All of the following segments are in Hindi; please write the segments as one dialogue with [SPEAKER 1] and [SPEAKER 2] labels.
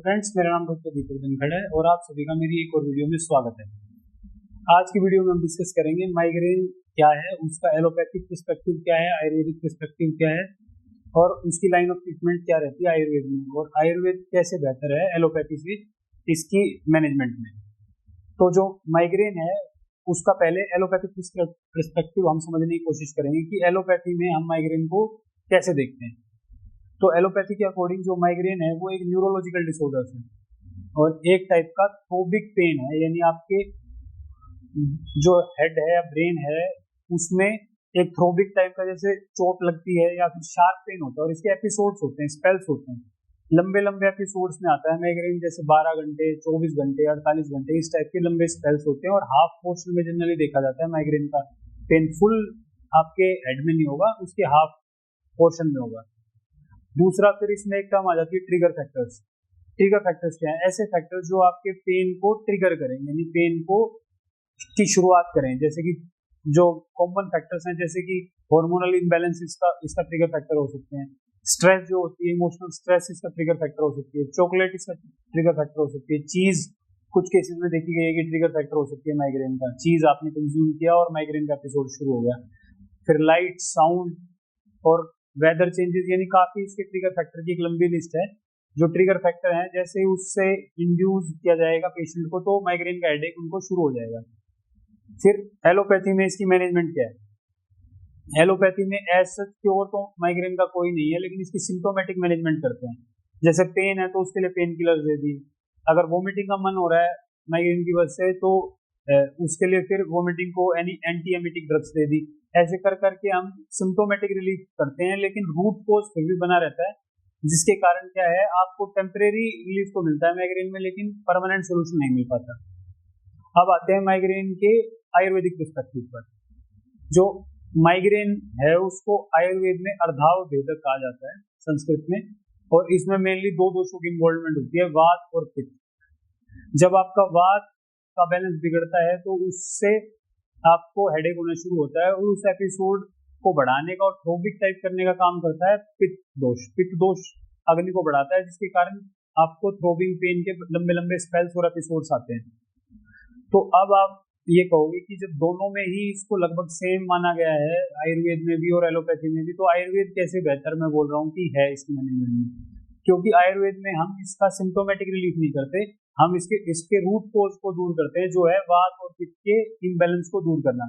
[SPEAKER 1] फ्रेंड्स, मेरा नाम डॉक्टर दीपक धनखड़ है और आप सभी का मेरी एक और वीडियो में स्वागत है। आज की वीडियो में हम डिस्कस करेंगे माइग्रेन क्या है, उसका एलोपैथिक पर्सपेक्टिव क्या है, आयुर्वेदिक पर्सपेक्टिव क्या है और उसकी लाइन ऑफ ट्रीटमेंट क्या रहती है आयुर्वेद में, और आयुर्वेद कैसे बेहतर है एलोपैथी से इसकी मैनेजमेंट में। तो जो माइग्रेन है उसका पहले एलोपैथिक पर्सपेक्टिव हम समझने की कोशिश करेंगे कि एलोपैथी में हम माइग्रेन को कैसे देखते हैं। तो एलोपैथी के अकॉर्डिंग जो माइग्रेन है वो एक न्यूरोलॉजिकल डिसऑर्डर है और एक टाइप का थ्रोबिक पेन है, यानी आपके जो हेड है या ब्रेन है उसमें एक थ्रोबिक टाइप का जैसे चोट लगती है या फिर शार्प पेन होता है, और इसके एपिसोड्स होते हैं, स्पेल्स होते हैं, लंबे लंबे एपिसोड्स में आता है माइग्रेन, जैसे 12 घंटे, 24 घंटे, 48 घंटे, इस टाइप के लंबे स्पेल्स होते हैं। और हाफ पोर्शन में जनरली देखा जाता है माइग्रेन का पेन फुल आपके हेड में नहीं होगा, उसके हाफ पोर्शन में होगा। दूसरा फिर इसमें एक टर्म आ जाती है ट्रिगर फैक्टर्स। ट्रिगर फैक्टर्स क्या है? ऐसे फैक्टर्स जो आपके पेन को ट्रिगर करें, यानी पेन को की शुरुआत करें, जैसे कि जो कॉमन फैक्टर्स हैं जैसे कि हार्मोनल इम्बैलेंस इसका ट्रिगर फैक्टर हो सकते हैं, स्ट्रेस जो होती है, इमोशनल स्ट्रेस इसका ट्रिगर फैक्टर हो सकती है, चॉकलेट इसका ट्रिगर फैक्टर हो सकती है, चीज कुछ केसेस में देखी गई है कि ट्रिगर फैक्टर हो सकती है माइग्रेन का, चीज आपने कंज्यूम किया और माइग्रेन का एपिसोड शुरू हो गया। फिर लाइट, साउंड और वेदर चेंजेस, यानी काफी इसके ट्रिगर फैक्टर की एक लंबी लिस्ट है जो ट्रिगर फैक्टर हैं, जैसे उससे इंड्यूस किया जाएगा पेशेंट को तो माइग्रेन का हेडेक उनको शुरू हो जाएगा। फिर एलोपैथी में इसकी मैनेजमेंट क्या है? एलोपैथी में एज सच क्योर तो माइग्रेन का कोई नहीं है, लेकिन इसकी सिम्टोमेटिक मैनेजमेंट करते हैं। जैसे पेन है तो उसके लिए पेन किलर दे दी, अगर वोमिटिंग का मन हो रहा है माइग्रेन की वजह से तो उसके लिए फिर वोमिटिंग को एंटी एमिटिक ड्रग्स दे दी। ऐसे कर करके हम सिम्टोमेटिक रिलीफ करते हैं, लेकिन रूट कोज फिर भी बना रहता है, जिसके कारण क्या है आपको टेम्परेरी रिलीफ तो मिलता है माइग्रेन में, लेकिन परमानेंट सोल्यूशन नहीं मिल पाता। अब आते हैं माइग्रेन के आयुर्वेदिक पर्सपेक्टिव पर। जो माइग्रेन है उसको आयुर्वेद में अर्धाव भेदक कहा जाता है संस्कृत में, और इसमें मेनली दो दोषों की इन्वॉल्वमेंट होती है, वात और पित्त। जब आपका वात का बैलेंस बिगड़ता है तो उससे आपको हेडेक होना शुरू होता है, और उस एपिसोड को बढ़ाने का और थ्रोबिक टाइप करने का काम करता है पित्त दोष। पित्त दोष अग्नि को बढ़ाता है, जिसके कारण आपको थ्रोबिंग पेन के लंबे लंबे स्पेल्स और एपिसोड्स आते हैं। तो अब आप ये कहोगे कि जब दोनों में ही इसको लगभग सेम माना गया है, आयुर्वेद में भी और एलोपैथी में भी, तो आयुर्वेद कैसे बेहतर? मैं बोल रहा हूँ कि है इसकी मैनेजमेंट में, क्योंकि आयुर्वेद में हम इसका सिम्टोमेटिक रिलीफ नहीं करते, हम इसके रूट कोज को दूर करते हैं, जो है वात और पित्त के इम्बैलेंस को दूर करना।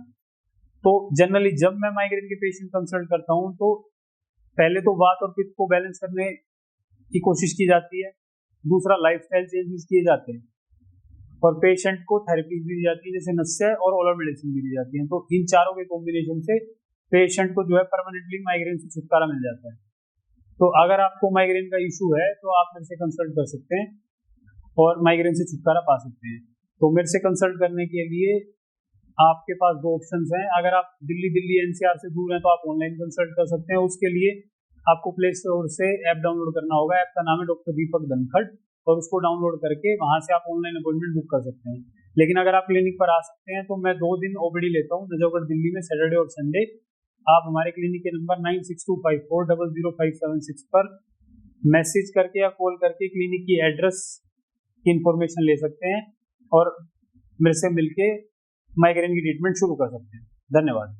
[SPEAKER 1] तो जनरली जब मैं माइग्रेन के पेशेंट कंसल्ट करता हूं तो पहले तो वात और पित्त को बैलेंस करने की कोशिश की जाती है, दूसरा लाइफस्टाइल चेंजेस किए जाते हैं, और पेशेंट को थेरेपी दी जाती है, जैसे नस्य और ओरल मेडिसिन भी दी जाती है। तो इन चारों के कॉम्बिनेशन से पेशेंट को जो है परमानेंटली माइग्रेन से छुटकारा मिल जाता है। तो अगर आपको माइग्रेन का इशू है तो आप मेरे से कंसल्ट कर सकते हैं और माइग्रेन से छुटकारा पा सकते हैं। तो मेरे से कंसल्ट करने के लिए आपके पास दो ऑप्शंस हैं। अगर आप दिल्ली एनसीआर से दूर हैं तो आप ऑनलाइन कंसल्ट कर सकते हैं। उसके लिए आपको प्ले स्टोर से ऐप डाउनलोड करना होगा। ऐप का नाम है डॉक्टर दीपक धनखड़, और उसको डाउनलोड करके वहां से आप ऑनलाइन अपॉइंटमेंट बुक कर सकते हैं। लेकिन अगर आप क्लिनिक पर आ सकते हैं तो मैं 2 दिन ओपीडी लेता हूँ नजफगढ़ दिल्ली में, सैटरडे और संडे। आप हमारे क्लिनिक के नंबर 9625400576 पर मैसेज करके या कॉल करके क्लिनिक की एड्रेस की इंफॉर्मेशन ले सकते हैं और मेरे से मिलके माइग्रेन की ट्रीटमेंट शुरू कर सकते हैं। धन्यवाद।